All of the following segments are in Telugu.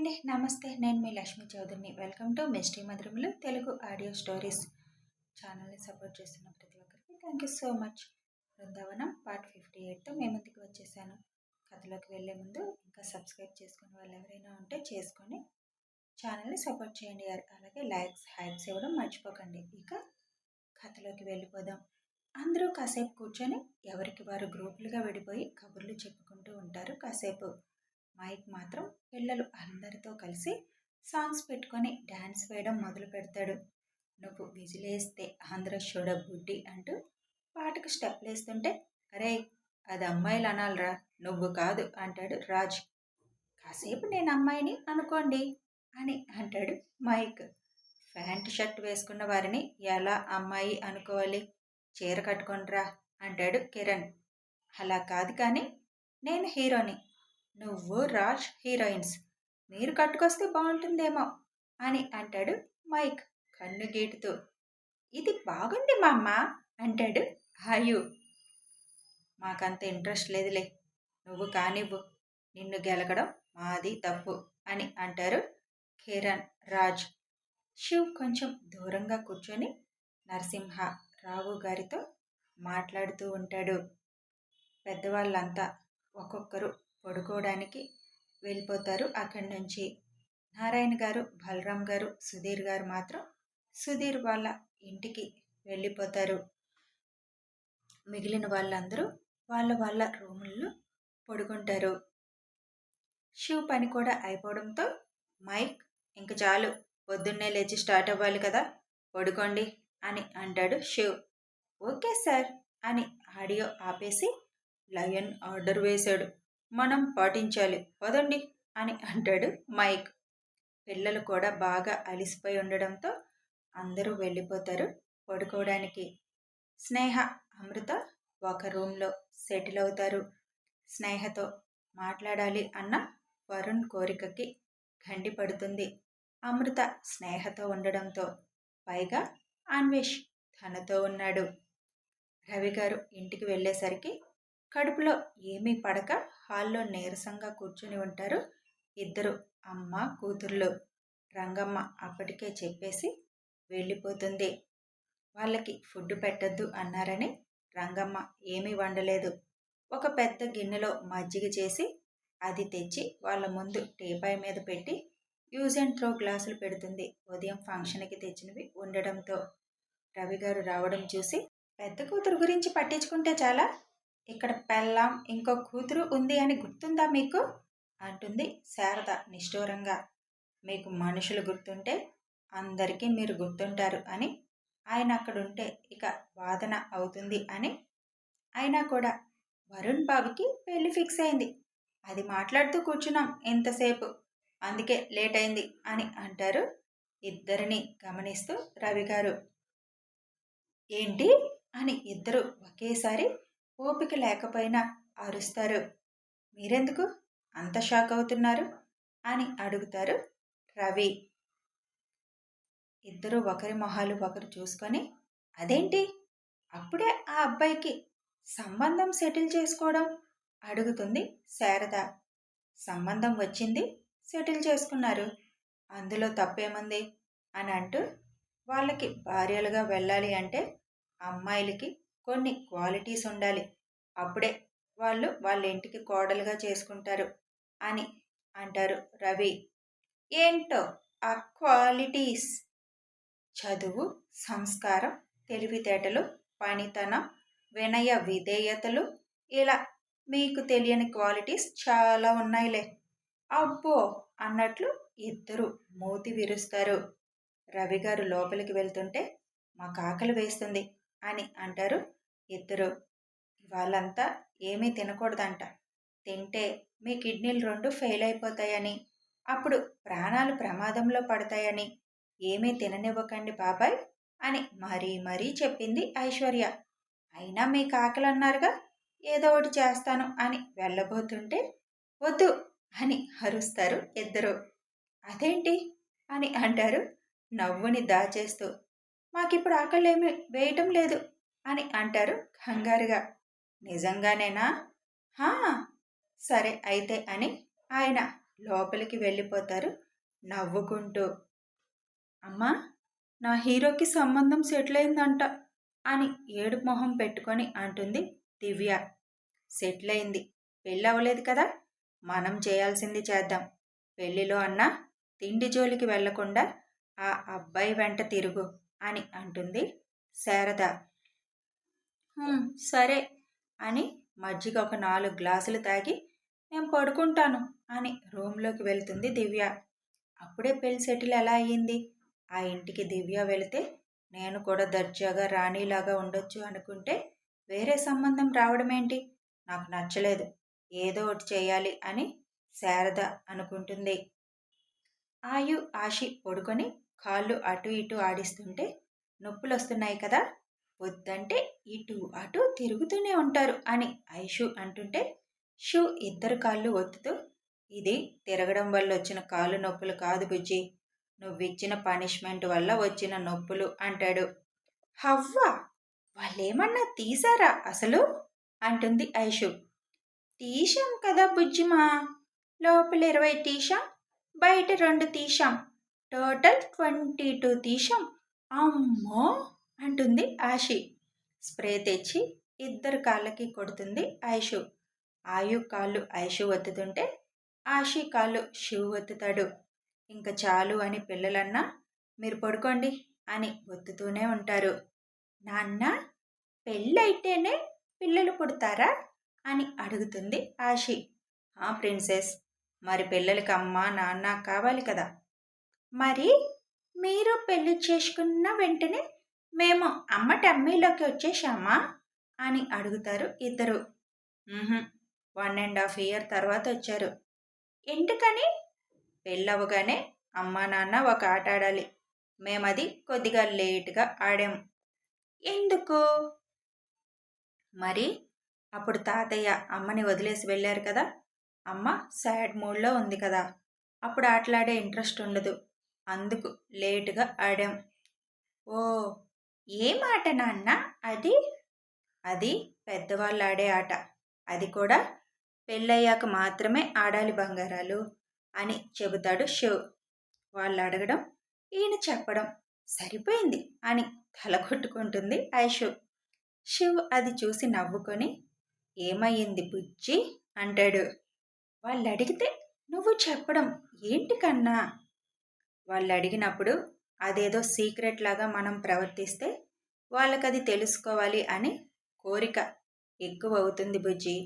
అండి. నమస్తే. నేను మీ లక్ష్మీ చౌదరిని. వెల్కమ్ టు మిస్టీ మధురములు తెలుగు ఆడియో స్టోరీస్. ఛానల్ని సపోర్ట్ చేస్తున్న ప్రతి ఒక్కరికి thank you so much. Brindavanam part 58తో మీ ముందుకు వచ్చేసాను. కథలోకి వెళ్ళే ముందు ఇంకా సబ్స్క్రైబ్ చేసుకునే వాళ్ళు ఎవరైనా ఉంటే చేసుకొని ఛానల్ని సపోర్ట్ చేయండి. అలాగే లైక్స్ హైప్స్ ఇవ్వడం మర్చిపోకండి. ఇక కథలోకి వెళ్ళిపోదాం. అందరూ కాసేపు కూర్చొని ఎవరికి వారు గ్రూపులుగా విడిపోయి కబుర్లు చెప్పుకుంటూ ఉంటారు. కాసేపు మైక్ మాత్రం పిల్లలు అందరితో కలిసి సాంగ్స్ పెట్టుకొని డ్యాన్స్ వేయడం మొదలు పెడతాడు. నువ్వు విజిలేస్తే ఆంధ్ర షోడ బుడ్డి అంటూ పాటకు స్టెప్లు వేస్తుంటే, అరే అది అమ్మాయిలు అనాలరా, నువ్వు కాదు అంటాడు రాజ్. కాసేపు నేను అమ్మాయిని అనుకోండి అని అంటాడు మైక్. ప్యాంట్ షర్ట్ వేసుకున్న వారిని ఎలా అమ్మాయి అనుకోవాలి, చీర కట్టుకొనిరా అంటాడు కిరణ్. అలా కాదు కానీ నేను హీరోని, నువ్వు రాజ్ హీరోయిన్స్, మీరు కట్టుకొస్తే బాగుంటుందేమో అని అంటాడు మైక్ కన్ను గీటుతూ. ఇది బాగుంది మా అమ్మ అంటాడు ఆయు. మాకంత ఇంట్రెస్ట్ లేదులే, నువ్వు కానివ్వు, నిన్ను గెలకడం మాది తప్పు అని అంటారు కిరణ్, రాజ్. శివ్ కొంచెం దూరంగా కూర్చొని నరసింహ రావు గారితో మాట్లాడుతూ ఉంటాడు. పెద్దవాళ్ళంతా ఒక్కొక్కరు పడుకోవడానికి వెళ్ళిపోతారు అక్కడి నుంచి. నారాయణ గారు, బలరాం గారు, సుధీర్ గారు మాత్రం సుధీర్ వాళ్ళ ఇంటికి వెళ్ళిపోతారు. మిగిలిన వాళ్ళందరూ వాళ్ళ వాళ్ళ రూముల్లో పడుకుంటారు. శివ్ పని కూడా అయిపోవడంతో మైక్, ఇంక చాలు, పొద్దున్నే లేచి స్టార్ట్ అవ్వాలి కదా, పడుకోండి అని అంటాడు శివ్. ఓకే సార్ అని ఆడియో ఆపేసి, లయన్ ఆర్డర్ వేశాడు, మనం పాటించాలి, పదండి అని అంటాడు మైక్. పిల్లలు కూడా బాగా అలిసిపోయి ఉండడంతో అందరూ వెళ్ళిపోతారు పడుకోవడానికి. స్నేహ, అమృత ఒక రూమ్లో సెటిల్ అవుతారు. స్నేహతో మాట్లాడాలి అన్న వరుణ్ కోరికకి గండి పడుతుంది. అమృత స్నేహతో ఉండడంతో, పైగా అన్వేష్ తనతో ఉన్నాడు. రవి గారు ఇంటికి వెళ్ళేసరికి కడుపులో ఏమీ పడక హాల్లో నీరసంగా కూర్చుని ఉంటారు ఇద్దరు అమ్మ కూతుర్లు. రంగమ్మ అప్పటికే చెప్పేసి వెళ్ళిపోతుంది. వాళ్ళకి ఫుడ్ పెట్టద్దు అన్నారని రంగమ్మ ఏమీ వండలేదు. ఒక పెద్ద గిన్నెలో మజ్జిగ చేసి అది తెచ్చి వాళ్ళ ముందు టీపాయ్ మీద పెట్టి యూజ్ అండ్ త్రో గ్లాసులు పెడుతుంది. ఉదయం ఫంక్షన్కి తెచ్చినవి ఉండడంతో రవి గారు రావడం చూసి, పెద్ద కూతురు గురించి పట్టించుకుంటే చాలా, ఇక్కడ పెళ్ళాం ఇంకో కూతురు ఉంది అని గుర్తుందా మీకు అంటుంది శారద నిష్ఠూరంగా. మీకు మనుషులు గుర్తుంటే అందరికీ మీరు గుర్తుంటారు అని ఆయన అక్కడుంటే ఇక వాదన అవుతుంది అని. అయినా కూడా వరుణ్ బాబుకి పెళ్లి ఫిక్స్ అయింది, అది మాట్లాడుతూ కూర్చున్నాం ఎంతసేపు, అందుకే లేట్ అయింది అని అంటారు ఇద్దరిని గమనిస్తూ రవి గారు. ఏంటి అని ఇద్దరు ఒకేసారి ఓపిక లేకపోయినా అరుస్తారు. మీరెందుకు అంత షాక్ అవుతున్నారు అని అడుగుతారు రవి. ఇద్దరు ఒకరి మొహాలు ఒకరు చూసుకొని, అదేంటి అప్పుడే ఆ అబ్బాయికి సంబంధం సెటిల్ చేసుకోవడం అడుగుతుంది శారద. సంబంధం వచ్చింది, సెటిల్ చేసుకున్నారు, అందులో తప్పేముంది అని అంటూ, వాళ్ళకి భార్యలుగా వెళ్ళాలి అంటే అమ్మాయిలకి కొన్ని క్వాలిటీస్ ఉండాలి, అప్పుడే వాళ్ళు వాళ్ళ ఇంటికి కోడలుగా చేసుకుంటారు అని అంటారు రవి. ఏంటో ఆ క్వాలిటీస్? చదువు, సంస్కారం, తెలివితేటలు, పనితనం, వినయ విధేయతలు, ఇలా మీకు తెలియని క్వాలిటీస్ చాలా ఉన్నాయిలే. అబ్బో అన్నట్లు ఇద్దరు మూతి విరుస్తారు. రవి గారు లోపలికి వెళ్తుంటే, మా కాకలు వేస్తుంది అని అంటారు ఇద్దరు. వాళ్ళంతా ఏమీ తినకూడదంట, తింటే మీ కిడ్నీలు 2 ఫెయిల్ అయిపోతాయని, అప్పుడు ప్రాణాలు ప్రమాదంలో పడతాయని ఏమీ తిననివ్వకండి బాబాయ్ అని మరీ మరీ చెప్పింది ఐశ్వర్య. అయినా మీ కాకలు అన్నారుగా, ఏదో ఒకటి చేస్తాను అని వెళ్ళబోతుంటే, వద్దు అని అరుస్తారు ఇద్దరు. అదేంటి అని అంటారు నవ్వుని దాచేస్తూ. మాకిప్పుడు ఆకలేమీ వేయటం లేదు అని అంటారు కంగారుగా. నిజంగానేనా? హా సరే అయితే అని ఆయన లోపలికి వెళ్ళిపోతారు నవ్వుకుంటూ. అమ్మా, నా హీరోకి సంబంధం సెటిల్ అయిందంట అని ఏడుపు మొహం పెట్టుకొని అంటుంది దివ్య. సెటిల్ అయింది, పెళ్ళి అవ్వలేదు కదా, మనం చేయాల్సింది చేద్దాం. పెళ్లిలో అన్నా తిండి జోలికి వెళ్లకుండా ఆ అబ్బాయి వెంట తిరుగు అని అంటుంది శారద. సరే అని మజ్జిగ ఒక 4 గ్లాసులు తాగి నేను పడుకుంటాను అని రూమ్లోకి వెళ్తుంది దివ్య. అప్పుడే పెళ్లి సెటిల్ ఎలా అయ్యింది? ఆ ఇంటికి దివ్య వెళితే నేను కూడా దర్జాగా రాణిలాగా ఉండొచ్చు అనుకుంటే వేరే సంబంధం రావడం ఏంటి? నాకు నచ్చలేదు, ఏదో ఒకటి చేయాలి అని శారద అనుకుంటుంది. ఆశి పడుకొని కాళ్ళు అటు ఇటు ఆడిస్తుంటే నొప్పులు వస్తున్నాయి కదా, వద్దంటే ఇటు అటు తిరుగుతూనే ఉంటారు అని ఐషు అంటుంటే షు ఇద్దరు కాళ్ళు ఒత్తుతూ, ఇది తిరగడం వల్ల వచ్చిన కాళ్ళు నొప్పులు కాదు బుజ్జి, నువ్విచ్చిన పనిష్మెంట్ వల్ల వచ్చిన నొప్పులు అంటాడు. హవ్వ, వాళ్ళేమన్నా తీసారా అసలు అంటుంది ఐషు. తీశాం కదా బుజ్జిమా, లోపల 20 తీశాం, బయట 2 తీశాం, టోటల్ 22 తీశాం. అమ్మో అంటుంది ఆశి. స్ప్రే తెచ్చి ఇద్దరు కాళ్ళకి కొడుతుంది ఐషు. ఆయు కాళ్ళు ఐషు ఒత్తుతుంటే ఆశి కాళ్ళు శివ్ ఒత్తుతాడు. ఇంక చాలు అని పిల్లలన్నా మీరు పడుకోండి అని ఒత్తుతూనే ఉంటారు. నాన్న, పెళ్ళైతేనే పిల్లలు పుడతారా అని అడుగుతుంది ఆశి. ప్రిన్సెస్, మరి పిల్లలకి అమ్మ నాన్న కావాలి కదా. మరి మీరు పెళ్లి చేసుకున్న వెంటనే మేము అమ్మ టమ్మీలోకి వచ్చేసామా అని అడుగుతారు ఇద్దరు. 1.5 year తర్వాత వచ్చారు. ఎందుకని? పెళ్ళవగానే అమ్మా నాన్న ఒక ఆట ఆడాలి, మేమది కొద్దిగా లేటుగా ఆడాం. ఎందుకు? మరి అప్పుడు తాతయ్య అమ్మని వదిలేసి వెళ్ళారు కదా, అమ్మ సాడ్ మూడ్లో ఉంది కదా, అప్పుడు ఆటలాడే ఇంట్రెస్ట్ ఉండదు, అందుకు లేటుగా ఆడాం. ఓ, ఏం ఆట నాన్న అది? అది పెద్దవాళ్ళు ఆడే ఆట, అది కూడా పెళ్ళయ్యాక మాత్రమే ఆడాలి బంగారాలు అని చెబుతాడు శివ్. వాళ్ళు అడగడం ఈయన చెప్పడం సరిపోయింది అని తల కొట్టుకుంటుంది ఐషు. శివ్ అది చూసి నవ్వుకొని, ఏమయ్యింది బుజ్జి అంటాడు. వాళ్ళు అడిగితే నువ్వు చెప్పడం ఏంటి కన్నా? వాళ్ళు అడిగినప్పుడు అదేదో సీక్రెట్ లాగా మనం ప్రవర్తిస్తే వాళ్ళకది తెలుసుకోవాలి అని కోరిక ఎక్కువ అవుతుంది బుజ్జి.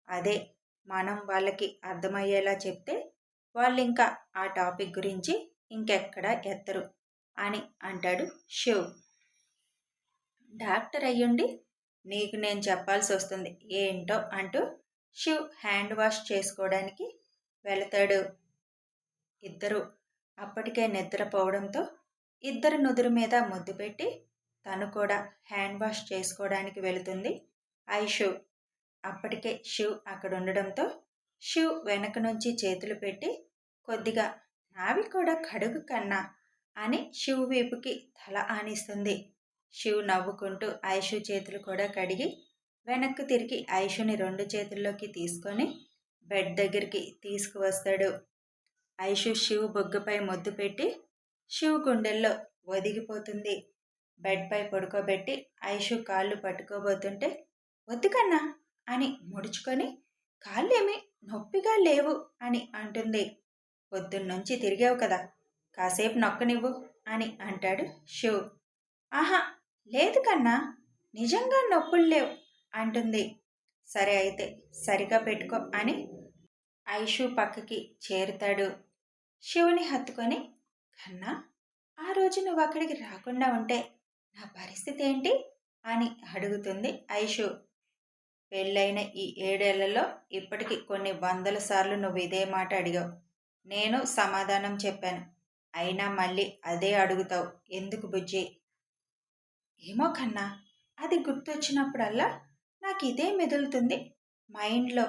అదే మనం వాళ్ళకి అర్థమయ్యేలా చెప్తే వాళ్ళు ఇంకా ఆ టాపిక్ గురించి ఇంకెక్కడా ఎత్తరు అని అంటాడు శివ్. డాక్టర్ అయ్యుండి నీకు నేను చెప్పాల్సి వస్తుంది ఏంటో అంటూ శివ్ హ్యాండ్ వాష్ చేసుకోవడానికి వెళతాడు. ఇద్దరు అప్పటికే నిద్రపోవడంతో ఇద్దరు నుదురు మీద ముద్దు పెట్టి తను కూడా హ్యాండ్ వాష్ చేసుకోవడానికి వెళుతుంది ఐషు. అప్పటికే శివ్ అక్కడ ఉండడంతో శివ్ వెనక నుంచి చేతులు పెట్టి కొద్దిగా నావి కూడా కడుగు కన్నా అని శివ్ వీపుకి తల ఆనిస్తుంది. శివ్ నవ్వుకుంటూ ఐషు చేతులు కూడా కడిగి వెనక్కు తిరిగి ఐషుని 2 చేతుల్లోకి తీసుకొని బెడ్ దగ్గరికి తీసుకువస్తాడు. ఐషు శివ్ బొగ్గపై ముద్దు పెట్టి శివ్ గుండెల్లో ఒదిగిపోతుంది. బెడ్పై పడుకోబెట్టి ఐషు కాళ్ళు పట్టుకోబోతుంటే వద్దు కన్నా అని ముడుచుకొని కాళ్ళేమీ నొప్పిగా లేవు అని అంటుంది. పొద్దున్నుంచి తిరిగావు కదా, కాసేపు నొక్కనివ్వు అని అంటాడు శివ్. ఆహా లేదు కన్నా, నిజంగా నొప్పులు లేవు అంటుంది. సరే అయితే సరిగా పెట్టుకో అని ఐషు పక్కకి చేరుతాడు. శివుని హత్తుకొని, కన్నా, ఆ రోజు నువ్వు అక్కడికి రాకుండా ఉంటే నా పరిస్థితి ఏంటి అని అడుగుతుంది ఐషు. పెళ్ళైన ఈ 7 ఏళ్లలో ఇప్పటికి కొన్ని 100 సార్లు నువ్వు ఇదే మాట అడిగావు, నేను సమాధానం చెప్పాను, అయినా మళ్ళీ అదే అడుగుతావు ఎందుకు బుజ్జి? ఏమో కన్నా, అది గుర్తొచ్చినప్పుడల్లా నాకు ఇదే మెదులుతుంది మైండ్లో.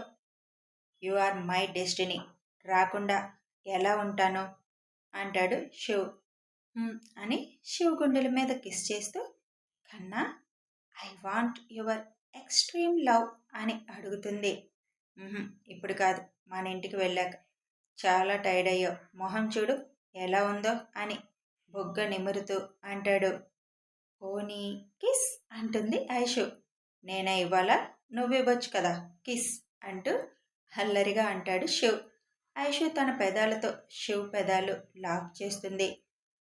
యు ఆర్ మై డెస్టినీ, రాకుండా ఎలా ఉంటానో అంటాడు శివ్. అని శివ్ గుండెల మీద కిస్ చేస్తూ, కన్నా, I want your extreme love అని అడుగుతుంది. ఇప్పుడు కాదు, మన ఇంటికి వెళ్ళాక చాలా టైర్డ్ అయ్యావు, మొహం చూడు ఎలా ఉందో అని బొగ్గ నిమురుతూ అంటాడు. పోనీ కిస్ అంటుంది ఐషు. నేనే ఇవ్వాలా, నువ్వివ్వచ్చు కదా కిస్ అంటూ హల్లరిగా అంటాడు శివ్. ఐషు తన పెదాలతో శివ్ పెదాలు లాక్ చేస్తుంది.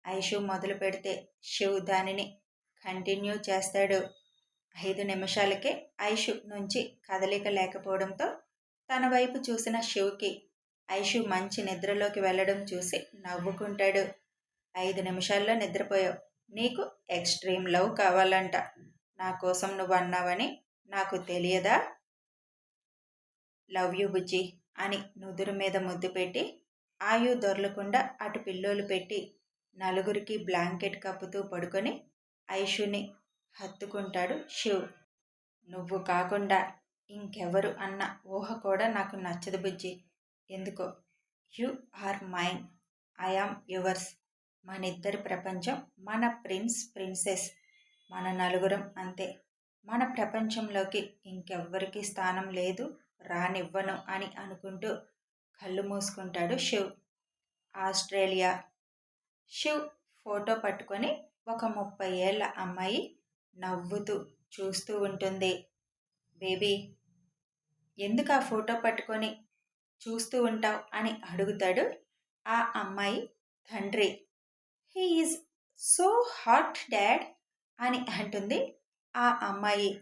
ఐషు మొదలు పెడితే శివ్ దానిని కంటిన్యూ చేస్తాడు. 5 నిమిషాలకే ఐషు నుంచి కదలిక లేకపోవడంతో తన వైపు చూసిన శివ్కి ఐషు మంచి నిద్రలోకి వెళ్ళడం చూసి నవ్వుకుంటాడు. 5 నిమిషాల్లో నిద్రపోయావు, నీకు ఎక్స్ట్రీమ్ లవ్ కావాలంట, నా కోసం నువ్వు అన్నావని నాకు తెలియదా? లవ్ యూ బుజ్జి అని నుదురు మీద ముద్దు పెట్టి ఆయు దొర్లకుండా అటు పిల్లోలు పెట్టి నలుగురికి బ్లాంకెట్ కప్పుతూ పడుకొని ఐషుని హత్తుకుంటాడు శివ్. నువ్వు కాకుండా ఇంకెవరు అన్న ఊహ కూడా నాకు నచ్చదు బుజ్జి. ఎందుకో you are mine, I am yours. మనిద్దరి ప్రపంచం, మన ప్రిన్సెస్, మన నలుగురం అంతే. మన ప్రపంచంలోకి ఇంకెవ్వరికి స్థానం లేదు, రానివ్వను అని అనుకుంటూ కళ్ళు మూసుకుంటాడు శివ్. ఆస్ట్రేలియా. శివ్ ఫోటో పట్టుకొని ఒక 30 ఏళ్ల అమ్మాయి నవ్వుతూ చూస్తూ ఉంటుంది. బేబీ, ఎందుకు ఆ ఫోటో పట్టుకొని చూస్తూ ఉంటావు అని అడుగుతాడు ఆ అమ్మాయి తండ్రి. He is so hot dad అని అంటుంది ఆ అమ్మాయి.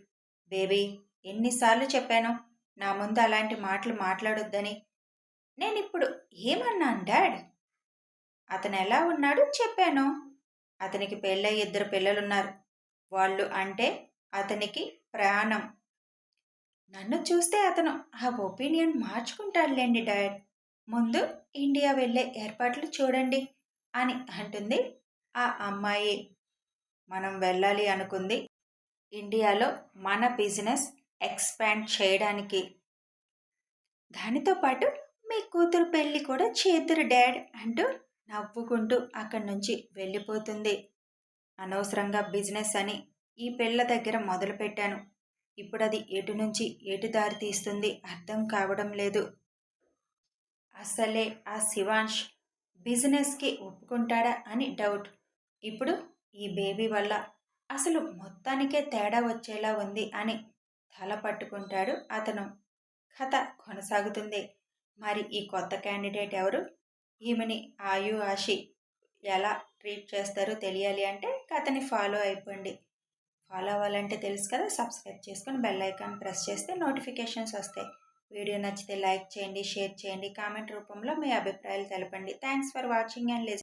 బేబీ, ఎన్నిసార్లు చెప్పాను నా ముందు అలాంటి మాటలు మాట్లాడొద్దని? నేనిప్పుడు ఏమన్నాను డాడ్? అతను ఎలా ఉన్నాడు చెప్పాను. అతనికి పెళ్ళై 2 పిల్లలున్నారు. వాళ్ళు అంటే అతనికి ప్రాణం. నన్ను చూస్తే అతను ఆ ఒపీనియన్ మార్చుకుంటాడులేండి డాడ్. ముందు ఇండియా వెళ్ళే ఏర్పాట్లు చూడండి అని అంటుంది ఆ అమ్మాయి. మనం వెళ్ళాలి అనుకుంది ఇండియాలో మన బిజినెస్ ఎక్స్పాండ్ చేయడానికి. దానితో పాటు మీ కూతురు పెళ్ళి కూడా చేతురు డాడ్ అంటూ నవ్వుకుంటూ అక్కడి నుంచి వెళ్ళిపోతుంది. అనవసరంగా బిజినెస్ అని ఈ పిల్ల దగ్గర మొదలుపెట్టాను. ఇప్పుడు అది ఎటు నుంచి ఎటు దారి తీస్తుంది అర్థం కావడం లేదు. అసలే ఆ శివాంష్ బిజినెస్కి ఒప్పుకుంటాడా అని డౌట్. ఇప్పుడు ఈ బేబీ వల్ల అసలు మొత్తానికే తేడా వచ్చేలా ఉంది అని తల పట్టుకుంటాడు అతను. కథ కొనసాగుతుంది. మరి ఈ కొత్త క్యాండిడేట్ ఎవరు? ఈమెని ఆయు ఆషి ఎలా ట్రీట్ చేస్తారో తెలియాలి అంటే కథని ఫాలో అయిపోండి. ఫాలో అవ్వాలంటే తెలుసు కదా, సబ్స్క్రైబ్ చేసుకొని బెల్ ఐకాన్ ప్రెస్ చేస్తే నోటిఫికేషన్స్ వస్తాయి. వీడియో నచ్చితే లైక్ చేయండి, షేర్ చేయండి, కామెంట్ రూపంలో మీ అభిప్రాయాలు తెలపండి. Thanks for watching and listening.